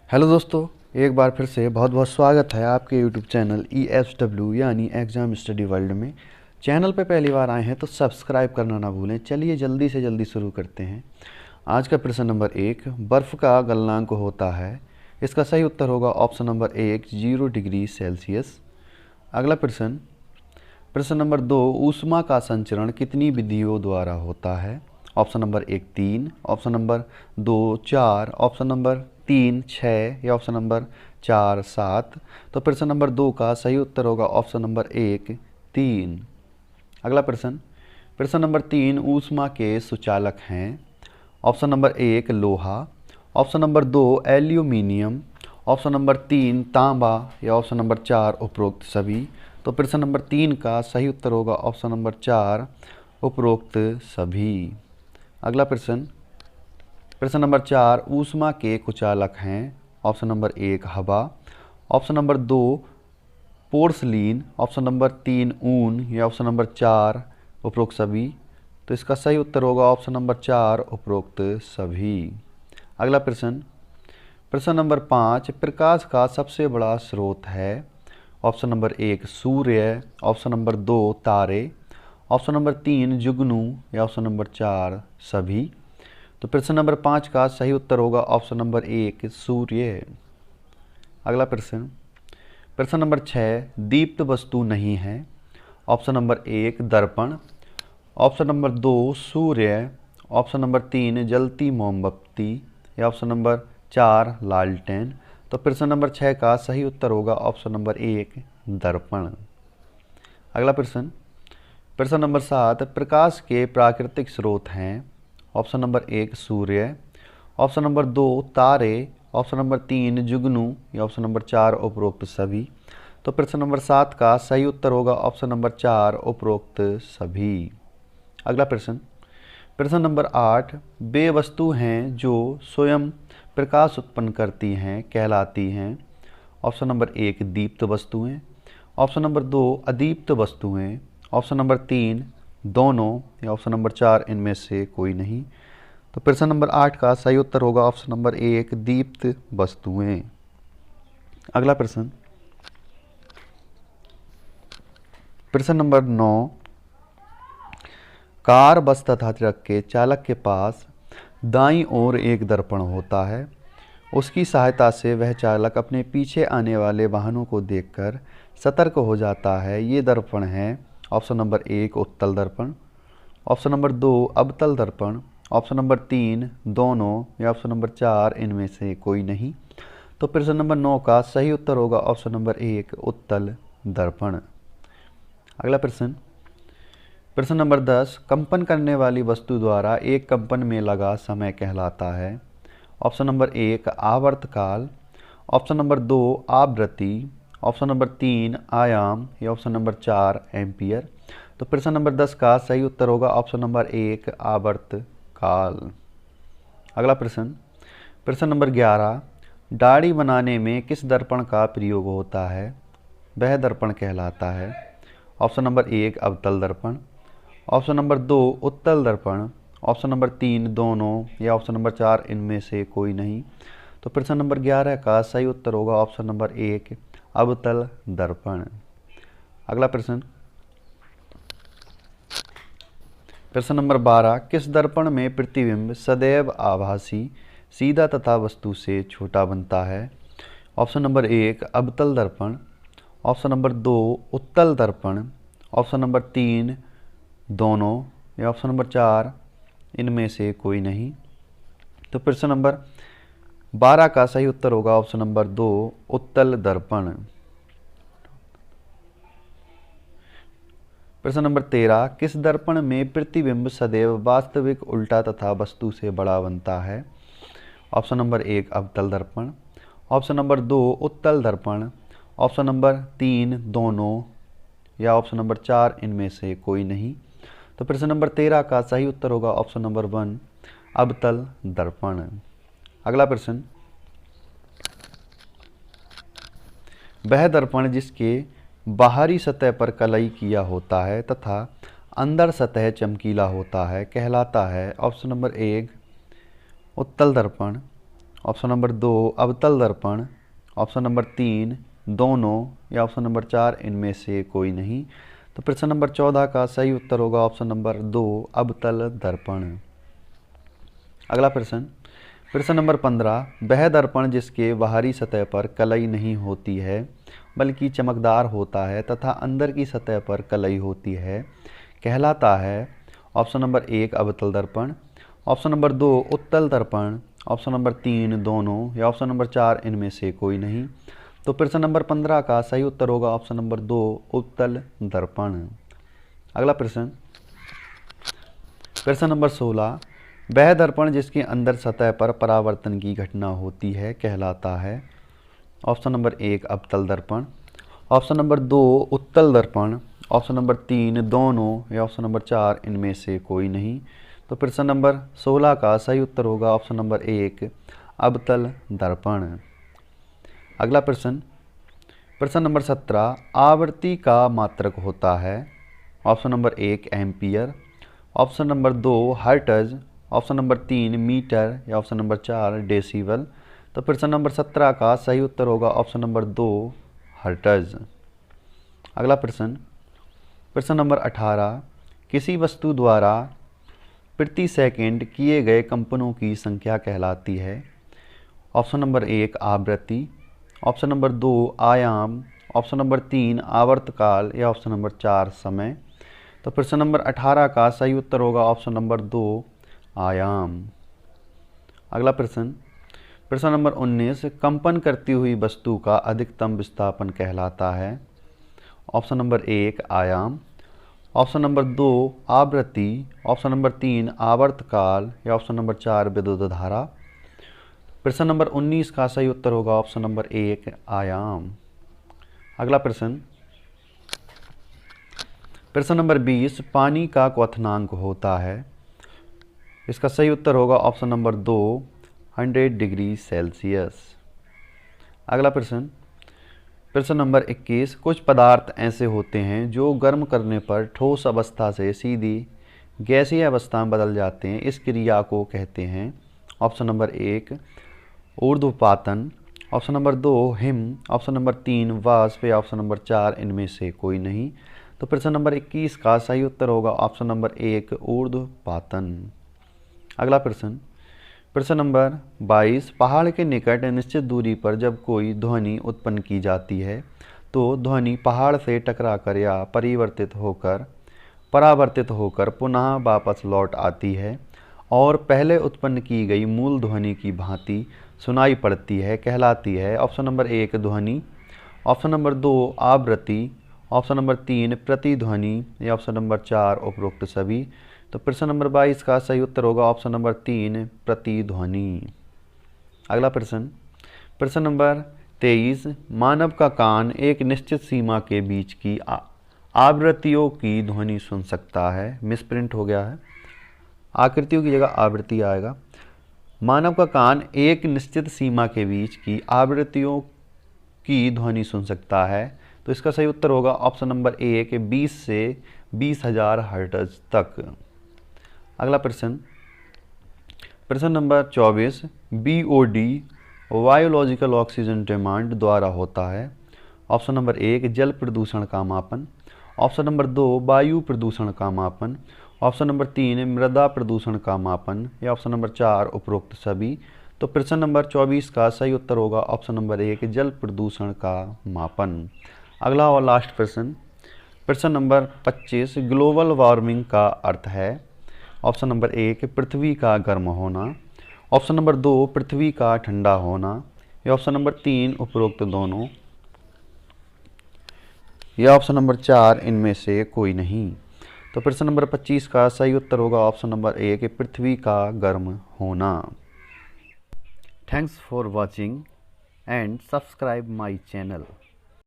Hello दोस्तों, एक बार फिर से बहुत बहुत स्वागत है आपके यूट्यूब चैनल ESW यानी एग्ज़ाम स्टडी वर्ल्ड में। चैनल पे पहली बार आए हैं तो सब्सक्राइब करना ना भूलें। चलिए जल्दी से जल्दी शुरू करते हैं। आज का प्रश्न नंबर 1, बर्फ़ का गलनांक होता है। इसका सही उत्तर होगा ऑप्शन नंबर 1, 0 डिग्री सेल्सियस। अगला प्रश्न, प्रश्न नंबर 2, ऊष्मा का संचरण कितनी विधियों द्वारा होता है। Option number 1 3, option number 2 4, option number 3 6 या ऑप्शन नंबर 4 7। तो प्रश्न नंबर 2 का सही उत्तर होगा ऑप्शन नंबर 1 3। अगला प्रश्न, प्रश्न नंबर 3, ऊष्मा के सुचालक हैं। ऑप्शन नंबर 1 लोहा, option number 2 aluminium, option number 3 तांबा या ऑप्शन नंबर 4 उपरोक्त सभी। तो प्रश्न नंबर 3 का सही उत्तर होगा ऑप्शन नंबर 4 उपरोक्त सभी। अगला प्रश्न, प्रश्न नंबर 4, ऊष्मा के कुचालक हैं। ऑप्शन नंबर 1 हवा, option number 2 porcelain, option number 3 ऊन या ऑप्शन नंबर 4 उपरोक्त सभी। तो इसका सही उत्तर होगा ऑप्शन नंबर 4 उपरोक्त सभी। अगला प्रश्न, प्रश्न नंबर 5, प्रकाश का सबसे बड़ा स्रोत है। ऑप्शन नंबर 1 सूर्य, ऑप्शन नंबर 2 तारे, ऑप्शन नंबर 3 जुगनू या ऑप्शन नंबर 4 सभी। तो प्रश्न नंबर 5 का सही उत्तर होगा ऑप्शन नंबर 1 सूर्य। अगला प्रश्न, प्रश्न नंबर 6, दीप्त वस्तु नहीं है। ऑप्शन नंबर 1 दर्पण, ऑप्शन नंबर 2 सूर्य, ऑप्शन नंबर 3 जलती मोमबत्ती या ऑप्शन नंबर 4 लालटेन। तो प्रश्न नंबर 6 का सही उत्तर होगा ऑप्शन नंबर 1 दर्पण। अगला प्रश्न, प्रश्न नंबर 7, प्रकाश के प्राकृतिक स्रोत हैं। ऑप्शन नंबर 1 सूर्य, ऑप्शन नंबर 2 तारे, ऑप्शन नंबर 3 जुगनू या ऑप्शन नंबर 4 उपरोक्त सभी। तो प्रश्न नंबर 7 का सही उत्तर होगा ऑप्शन नंबर 4 उपरोक्त सभी। अगला प्रश्न, प्रश्न नंबर 8, वे वस्तु हैं जो स्वयं प्रकाश उत्पन्न करती हैं कहलाती हैं। ऑप्शन नंबर 1 दीप्त वस्तुएं, ऑप्शन नंबर 2 अदीप्त वस्तुएं, ऑप्शन नंबर 3 दोनों या ऑप्शन नंबर 4 इनमें से कोई नहीं। तो प्रश्न नंबर 8 का सही उत्तर होगा ऑप्शन नंबर 1 दीप्त वस्तुएं। अगला प्रश्न, प्रश्न नंबर 9, कार बस तथा ट्रक के चालक के पास दाईं ओर एक दर्पण होता है। उसकी सहायता से वह चालक अपने पीछे आने वाले वाहनों को देखकर सतर्क हो जाता है। ये दर्पण है ऑप्शन नंबर 1 उत्तल दर्पण, ऑप्शन नंबर 2 अवतल दर्पण, ऑप्शन नंबर 3 दोनों या ऑप्शन नंबर 4 इनमें से कोई नहीं। तो प्रश्न नंबर 9 का सही उत्तर होगा ऑप्शन नंबर 1 उत्तल दर्पण। अगला प्रश्न, प्रश्न नंबर 10, कंपन करने वाली वस्तु द्वारा एक कंपन में लगा समय कहलाता है। ऑप्शन नंबर 1 आवर्तकाल, ऑप्शन नंबर 2 आवृत्ति, ऑप्शन नंबर 3 आयाम या ऑप्शन नंबर 4 एम्पियर। तो प्रश्न नंबर 10 का सही उत्तर होगा ऑप्शन नंबर 1 आवर्तकाल। अगला प्रश्न, प्रश्न नंबर 11, दाढ़ी बनाने में किस दर्पण का प्रयोग होता है वह दर्पण कहलाता है। ऑप्शन नंबर 1 अवतल दर्पण, ऑप्शन नंबर 2 उत्तल दर्पण, ऑप्शन नंबर 3 दोनों या ऑप्शन नंबर 4 इनमें से कोई नहीं। तो प्रश्न नंबर 11 का सही उत्तर होगा ऑप्शन नंबर 1 अवतल दर्पण। अगला प्रश्न, प्रश्न नंबर 12, किस दर्पण में प्रतिबिंब सदैव आभासी सीधा तथा वस्तु से छोटा बनता है। ऑप्शन नंबर 1 अवतल दर्पण, ऑप्शन नंबर 2 उत्तल दर्पण, ऑप्शन नंबर 3 दोनों या ऑप्शन नंबर 4 इनमें से कोई नहीं। तो प्रश्न नंबर 12 का सही उत्तर होगा ऑप्शन नंबर 2 उत्तल दर्पण। प्रश्न नंबर 13, किस दर्पण में प्रतिबिंब सदैव वास्तविक उल्टा तथा वस्तु से बड़ा बनता है। ऑप्शन नंबर 1 अवतल दर्पण, ऑप्शन नंबर 2 उत्तल दर्पण, ऑप्शन नंबर 3 दोनों या ऑप्शन नंबर 4 इनमें से कोई नहीं। तो प्रश्न नंबर 13 का सही उत्तर होगा ऑप्शन नंबर 1 अवतल दर्पण। अगला प्रश्न, वह दर्पण जिसके बाहरी सतह पर कलई किया होता है तथा अंदर सतह चमकीला होता है कहलाता है। ऑप्शन नंबर 1 उत्तल दर्पण, ऑप्शन नंबर 2 अवतल दर्पण, ऑप्शन नंबर 3 दोनों, या ऑप्शन नंबर 4 इनमें से कोई नहीं। तो प्रश्न नंबर 14 का सही उत्तर होगा ऑप्शन नंबर 2 अवतल दर्पण। अगला प्रश्न, प्रश्न नंबर 15, वह दर्पण जिसके बाहरी सतह पर कलई नहीं होती है बल्कि चमकदार होता है तथा अंदर की सतह पर कलई होती है कहलाता है। ऑप्शन नंबर 1 अवतल दर्पण, ऑप्शन नंबर 2 उत्तल दर्पण, ऑप्शन नंबर 3 दोनों, या ऑप्शन नंबर 4 इनमें से कोई नहीं। तो प्रश्न नंबर 15 का सही उत्तर होगा ऑप्शन नंबर 2 उत्तल दर्पण। अगला प्रश्न, प्रश्न नंबर 16, वह दर्पण जिसके अंदर सतह पर परावर्तन की घटना होती है कहलाता है। ऑप्शन नंबर 1 अवतल दर्पण, ऑप्शन नंबर 2 उत्तल दर्पण, ऑप्शन नंबर 3 दोनों, या ऑप्शन नंबर 4 इनमें से कोई नहीं। तो प्रश्न नंबर 16 का सही उत्तर होगा ऑप्शन नंबर 1 अवतल दर्पण। अगला प्रश्न, प्रश्न नंबर 17, आवृत्ति का मात्रक होता है। Option number 1 ampere, option number 2 hertz, option number 3 metre, या ऑप्शन नंबर 4 डेसिबल। तो प्रश्न नंबर 17 का सही उत्तर होगा ऑप्शन नंबर 2 हर्ट्ज। अगला प्रश्न, प्रश्न नंबर 18, किसी वस्तु द्वारा प्रति सेकंड किए गए कंपनों की संख्या कहलाती है। ऑप्शन नंबर 1 आवृत्ति, ऑप्शन नंबर 2 आयाम, ऑप्शन नंबर 3 आवर्तकाल, या ऑप्शन नंबर 4 समय। तो प्रश्न नंबर 18 का सही उत्तर होगा ऑप्शन नंबर 2 आयाम। अगला प्रश्न, प्रश्न नंबर 19, कंपन करती हुई वस्तु का अधिकतम विस्थापन कहलाता है। ऑप्शन नंबर 1 आयाम, ऑप्शन नंबर 2 आवृत्ति, ऑप्शन नंबर 3 आवर्तकाल, या ऑप्शन नंबर 4 विद्युत धारा। प्रश्न नंबर 19 का सही उत्तर होगा ऑप्शन नंबर 1 आयाम। अगला प्रश्न, प्रश्न नंबर 20, पानी का क्वथनांक होता है। इसका सही उत्तर होगा ऑप्शन नंबर 2 100 डिग्री सेल्सियस। अगला प्रश्न, प्रश्न नंबर 21, कुछ पदार्थ ऐसे होते हैं जो गर्म करने पर ठोस अवस्था से सीधी गैसीय अवस्था में बदल जाते हैं, इस क्रिया को कहते हैं। ऑप्शन नंबर 1 ऊर्ध्वपातन, ऑप्शन नंबर 2 हिम, ऑप्शन नंबर 3 वाष्प, या ऑप्शन नंबर 4 इनमें से कोई नहीं। तो प्रश्न नंबर 21 का सही उत्तर होगा ऑप्शन नंबर 1 ऊर्ध्वपातन। अगला प्रश्न, प्रश्न नंबर 22, पहाड़ के निकट निश्चित दूरी पर जब कोई ध्वनि उत्पन्न की जाती है तो ध्वनि पहाड़ से टकराकर या परावर्तित होकर पुनः वापस लौट आती है और पहले उत्पन्न की गई मूल ध्वनि की भांति सुनाई पड़ती है कहलाती है। ऑप्शन नंबर 1 ध्वनि, ऑप्शन नंबर 2 आवृत्ति, ऑप्शन नंबर 3 प्रतिध्वनि, या ऑप्शन नंबर 4 उपरोक्त सभी। तो प्रश्न नंबर 22 का सही उत्तर होगा ऑप्शन नंबर 3 प्रतिध्वनि। अगला प्रश्न, प्रश्न नंबर 23, मानव का कान एक निश्चित सीमा के बीच की आवृत्तियों की ध्वनि सुन सकता है। मिसप्रिंट हो गया है, आकृतियों की जगह आवृत्ति आएगा। मानव का कान एक निश्चित सीमा के बीच की आवृत्तियों की ध्वनि सुन सकता है। तो इसका सही उत्तर होगा ऑप्शन नंबर 1 20 से 20,000 हर्ट्ज तक। अगला प्रश्न, प्रश्न number 24, BOD biological oxygen demand द्वारा होता है। ऑप्शन नंबर 1 जल प्रदूषण का मापन, ऑप्शन नंबर 2 वायु प्रदूषण का मापन, ऑप्शन नंबर 3 मृदा प्रदूषण का मापन, या ऑप्शन नंबर 4 उपरोक्त सभी। तो प्रश्न नंबर 24 का सही उत्तर होगा ऑप्शन नंबर 1 जल प्रदूषण का मापन। अगला और लास्ट प्रश्न, प्रश्न नंबर 25, ग्लोबल वार्मिंग का अर्थ है। ऑप्शन नंबर 1 पृथ्वी का गर्म होना, ऑप्शन नंबर 2 पृथ्वी का ठंडा होना, या ऑप्शन नंबर 3 उपरोक्त दोनों, या ऑप्शन नंबर 4 इनमें से कोई नहीं। तो प्रश्न नंबर 25 का सही उत्तर होगा ऑप्शन नंबर 1 पृथ्वी का गर्म होना। Thanks for watching and subscribe my channel.